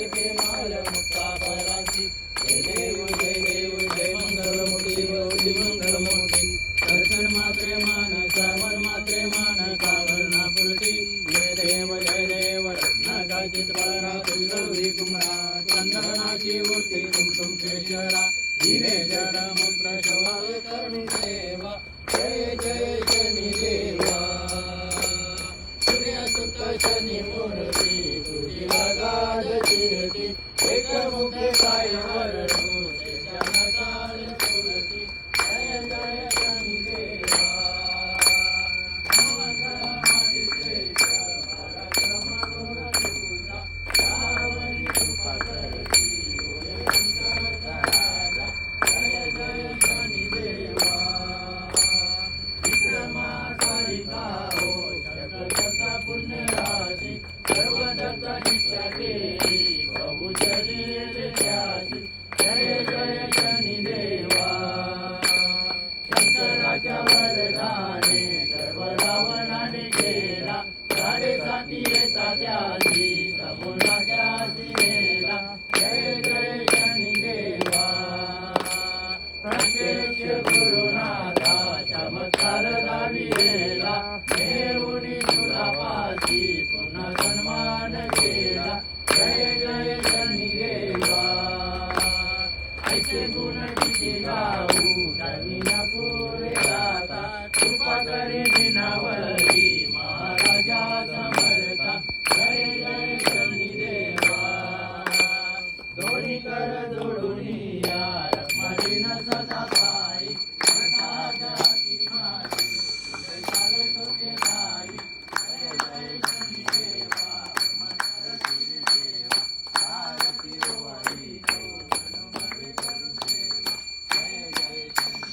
माल मुक्ता पराची जय देव जय मंगलमूर्ती गौरी मंगलमूर्ती दर्शन मात्रे मानसा वर मात्रे मानसा वर्णाकृती जय देव रत्नाकाचित परा गौरी कुमरा चंदनाची मूर्ती कुमकुम केशरा हिरे जड मुद्र शोभा करणी देवा जय जय शनी देवा सूर्यसुत शनी मूर्ती तुझी लगाद कीर्ती एक मुखे काय वरडू शेषनकाल स्फूर्ती जय जय शनी देवा नवग्रहाची श्रेष्ठ पराक्रमणूर तुझा यावरी कृपा करती जय जय शनी देवा विक्रमा सारिका हो जगदत्ता पुण्य राशी सर्व दत्ता नित्या देवी बहुचली त्याची जय जय शनी देवा शंकराच्या वरदाने गर्व रावणाने केला 7.5 येता त्याची समुद्राच्या सीमेला जय जय शनी देवा प्रत्यक्ष गुरुनाथा चमत्कार दाविला देऊनी तुला पाशी पुन्हा सन्मान केला जय जय शनी देवा ऐसे गुण किती गाऊ धर्मीना पुरे जाता कृपा करे दिनावरी महाराजा समर्था जय जय शनी देवा दोन्ही कर जोडून या रखमालीन सदा पायी प्रसादाची माती तुझे झाले सोपे नाही जय जय शनी देवा मंत्रशील देवा आरती ओवाळी तो मनोमय करून देवा जय जय शनी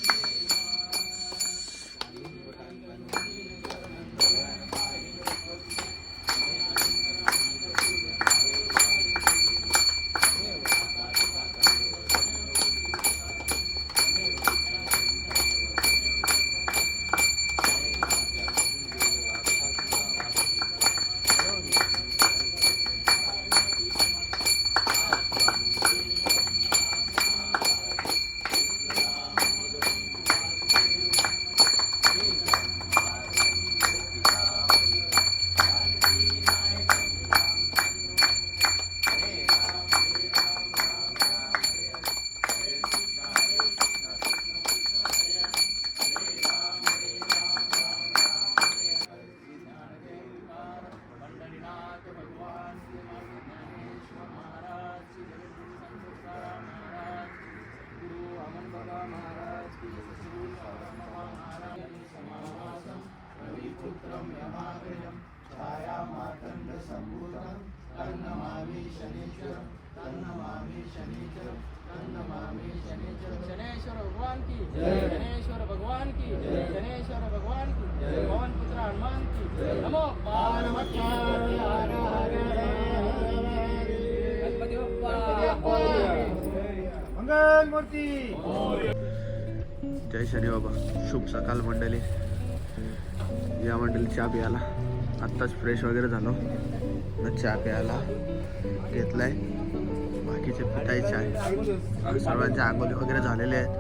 शनेश्वर भगवान की जय शनेश्वर भगवान की जय शनेश्वर भगवान की जय पवन पुत्र हनुमान की जय नमो पार्वती हर गणपती बाप्पा मंगल मूर्ती जय शनी बाबा. शुभ सकाळ मंडळी. या मंडळी चहा प्यायला आत्ताच फ्रेश वगैरे झालो न चहा प्यायला घेतलाय. बाकीचे पिठायचे आहे. सर्वांचे आंघोळी वगैरे झालेले आहेत.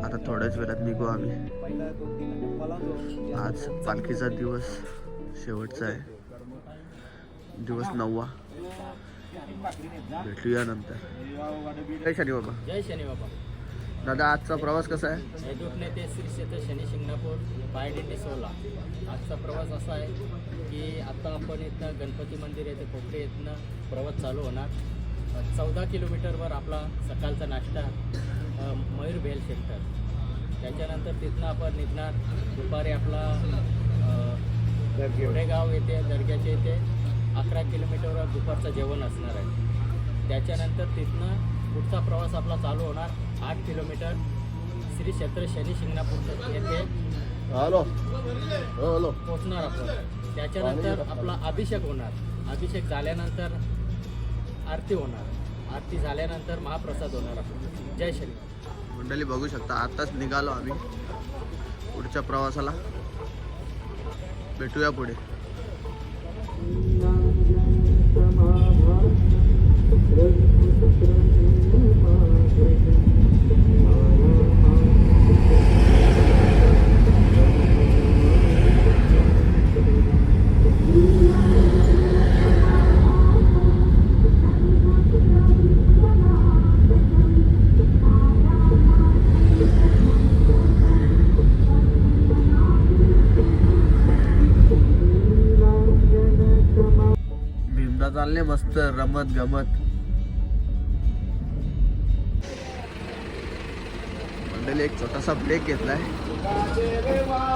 आता थोड्याच वेळात निघू आम्ही. आज पालखीचा दिवस शेवटचा आहे. दिवस 9वा. भेटूया नंतर. जय शनी बाबा. जय शनी बाबा. दादा आजचा प्रवास कसा आहे? येदूरने ते श्री क्षेत्र शनी शिंगणापूर पायडेंडी 16. आजचा प्रवास असा आहे की आता आपण इथनं गणपती मंदिर येथे कोपडे इथनं प्रवास चालू होणार. 14 किलोमीटरवर आपला सकाळचा नाश्ता मयूर भेल सेंटर. त्याच्यानंतर तिथनं आपण निघणार. दुपारी आपला गोरेगाव येथे दर्ग्याच्या इथे 11 किलोमीटरवर दुपारचं जेवण असणार आहे. त्याच्यानंतर तिथनं पुढचा प्रवास आपला चालू होणार 8 किलोमीटर श्री क्षेत्र शनी शिंगणापूर येथे पोचणार आपण. त्याच्यानंतर आपला अभिषेक होणार. अभिषेक झाल्यानंतर आरती होणार. आरती झाल्यानंतर महाप्रसाद होणार आपण. जय श्री मंडळी बघू शकता. आताच निघालो आम्ही पुढच्या प्रवासाला. भेटूया पुढे. भीमदा चालले मस्त रमत गमत. मंडळी एक छोटासा ब्रेक घेतलाय,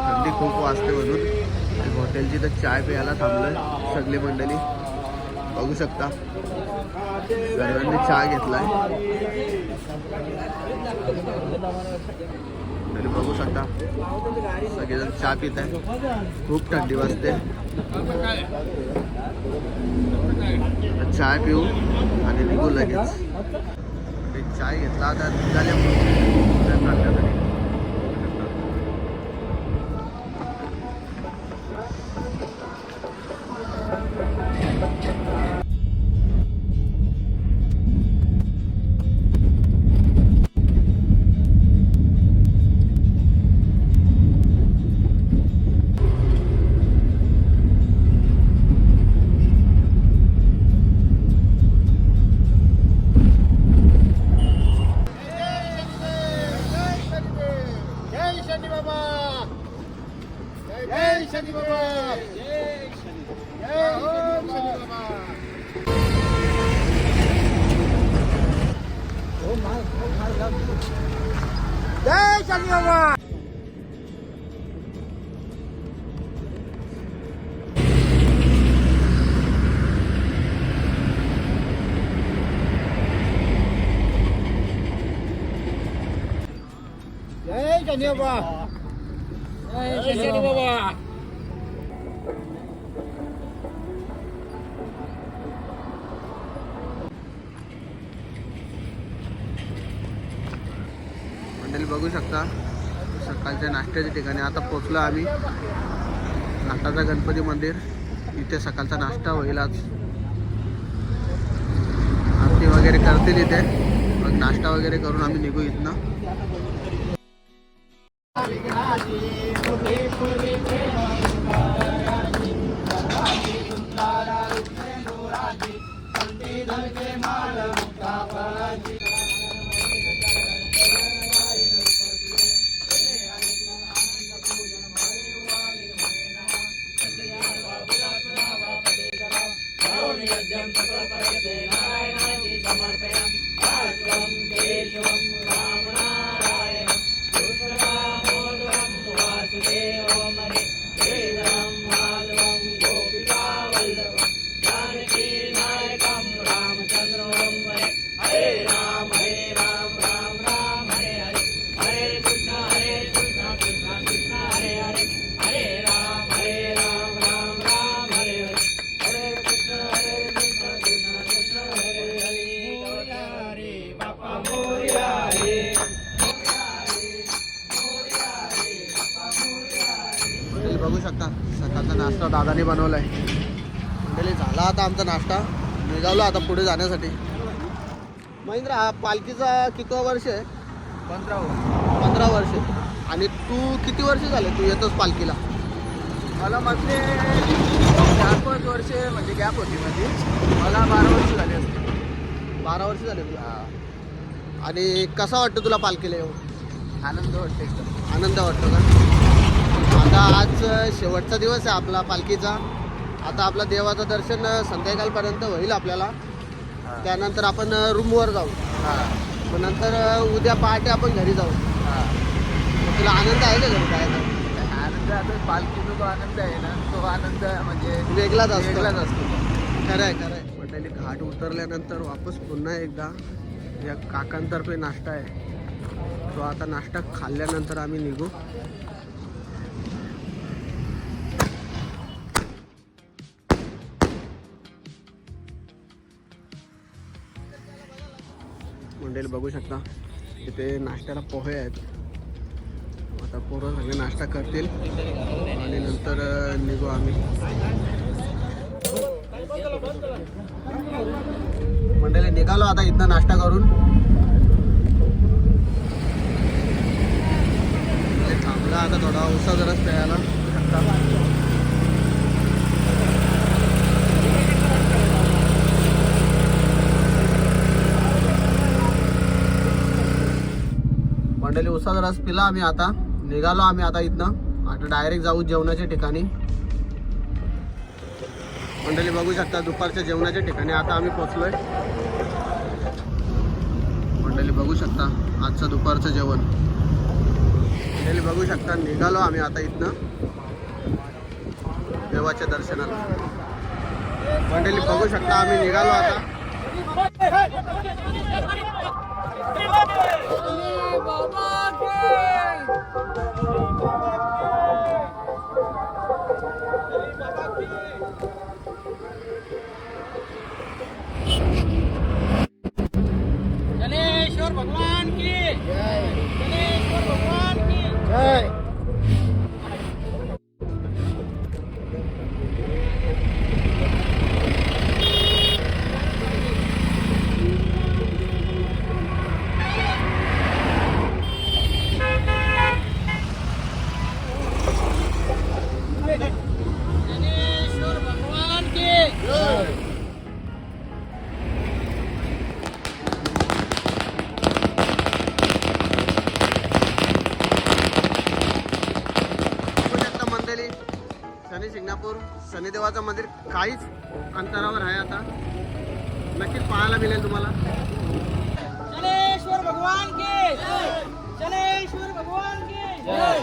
थंडी खूप वाजते म्हणून. एक हॉटेलची तर चाय प्यायला थांबलोय सगळी मंडळी. बघू शकता सर्वांनी चहा घेतलाय. तरी बघू शकता सगळेजण चहा पित आहे. खूप थंडी वाजते. चाय पिऊ आणि निघू लगेच. चाय घेतला आता निघाले. जय शनी बाबा. जय शनी बाबा. जय शनी बाबा. मंडळी बघू शकता सकाळच्या नाश्त्याच्या ठिकाणी आता पोहोचलो आम्ही. नाटाचा गणपती मंदिर. इथे सकाळचा नाश्ता होईल आज. आरती वगैरे करतील इथे. मग नाश्ता वगैरे करून आम्ही निघू इथनं. बघू शकता सकाळचा नाश्ता दादाने बनवलाय. मंडळी झाला आता आमचा नाश्ता. निघालो आता पुढे जाण्यासाठी. महेंद्र हा पालखीचा कितवा वर्ष आहे? 15 वर्ष. आणि तू किती वर्ष झाले तू येतोस पालखीला? मला मागचे 4-5 वर्ष म्हणजे गॅप होती माझी. मला 12 वर्ष झाले असते. 12 वर्ष झाले तुला. आणि कसा वाटतं तुला पालखीला येऊन? आनंद वाटते एकदम. आनंद वाटतो का? आता आज शेवटचा दिवस आहे आपला पालखीचा. आता आपला देवाचं दर्शन संध्याकाळपर्यंत होईल आपल्याला. त्यानंतर आपण रूमवर जाऊ. मग नंतर उद्या पहाटे आपण घरी जाऊ. मग तुला आनंद आहे का घरी काय? आनंद आता पालखीचा जो आनंद आहे ना तो आनंद म्हणजे वेगळाच असतो. खरं आहे. खरं आहे. मंडळी घाट उतरल्यानंतर वापस पुन्हा एकदा या काकांतर्फे नाश्ता आहे. तो आता नाश्ता खाल्ल्यानंतर आम्ही निघू. मंडळी बघू शकता इथे नाश्त्याला पोहे आहेत. आता पोरं सगळे नाश्ता करतील आणि नंतर निघू आम्ही. मंडळी निघालो आता इथनं नाश्ता करून. थांबला आता थोडा उसा जराच प्यायला. मंडळी उसा जराच पिला आम्ही. आता निघालो आम्ही आता इथनं. आता डायरेक्ट जाऊ जेवणाच्या ठिकाणी. मंडळी बघू शकता दुपारच्या जेवणाच्या ठिकाणी आता आम्ही पोहोचलोय. मंडळी बघू शकता आजचं दुपारचं जेवण. मंडळी बघू शकता निघालो आम्ही आता इथनं देवाच्या दर्शनाला. मंडळी बघू शकता आम्ही निघालो आता. चलेश्वर भगवान की जय. चलेश्वर भगवान की जय. चलेश्वर भगवान की जय. शनी शिंगणापूर शनिदेवाचं मंदिर काहीच अंतरावर आहे. आता नक्कीच पाहायला मिळेल तुम्हाला. चलेश्वर भगवान की जय. चलेश्वर भगवान की जय.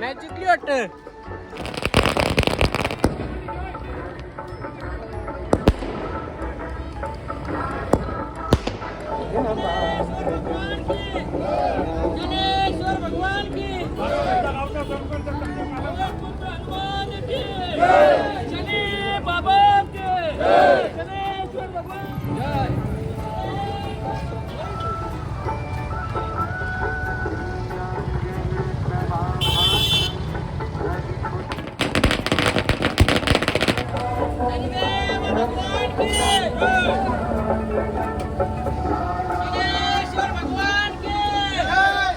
मॅच जिंकली वाटतं. चलेश्वर भगवान की हनुमान की चले बाबा के चलेश्वर भगवान जय. चलेश्वर भगवान की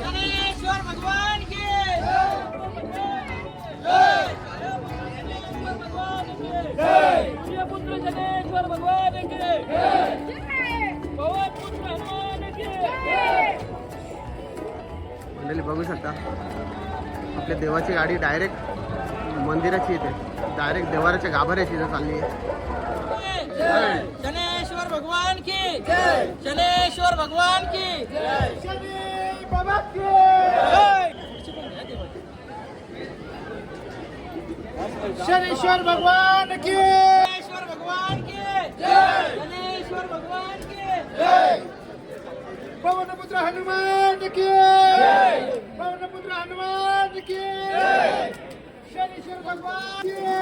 चलेश्वर भगवान की चलेश्वर भगवान की पुत्र चलेश्वर भगवान की पवन पुत्र हनुमान की. मंडळी बघू शकता आपल्या देवाची गाडी डायरेक्ट मंदिराची येते. डायरेक्ट देवाऱ्याच्या गाभाऱ्याची इथं चालली आहे. चलेश्वर भगवान की जय. चलेश्वर भगवान की जय. शनि बाबा की जय. शनेश्वर भगवान की चलेश्वर भगवान की जय. चलेश्वर भगवान की जय. पवनपुत्र हनुमान की जय. पवनपुत्र हनुमान की जय. शनेश्वर भगवान की जय.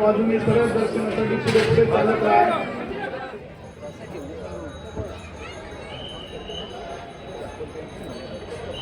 बाजूने सरळ दर्शनासाठी पुढे पुढे चालत आहे.